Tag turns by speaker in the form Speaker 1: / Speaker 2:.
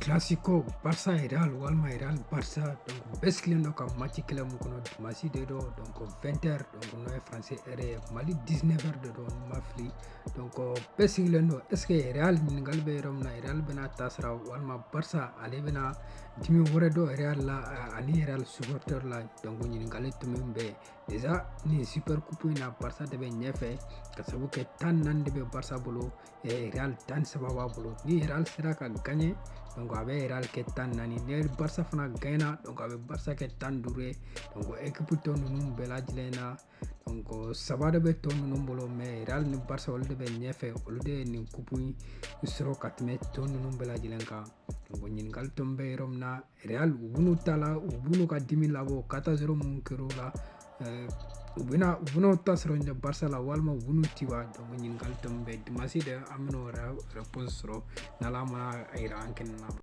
Speaker 1: Classico Barça et Real walma Real Barça donc beskillen do kam match kila mu kono masi de do donc 20h donc no e français ere mali 19h de do mafli donc beskillen do est ce que Real ni galbe rom na Real bena tasra walma Barça ale bena dimi wore do Real la ani Real supporter la donc ni galbe tumbe déjà ni super coupe na Barça de be nyefe kasabu ke tan nan de be Barça bolo e Real tan sababa bolo ni Real sera ka gagner donc avec Real ke tan nani ne Barça fana gagna donc avec Barça ke tan dure donc équipe to nunu bela dilena donc saba de be to nunu bolo mais Real ni Barça wol de be nyefe wol de ni coupe soro katme to nunu bela dilenka donc nyin gal tombe romna Real ubunu tala ubunu ka 10 labo 4-0 mun kero la ubuna tasro de Barça la walma ubunu tiwa donc nyin gal tombe dimasi de amno réponse ro nala ma ayra anken na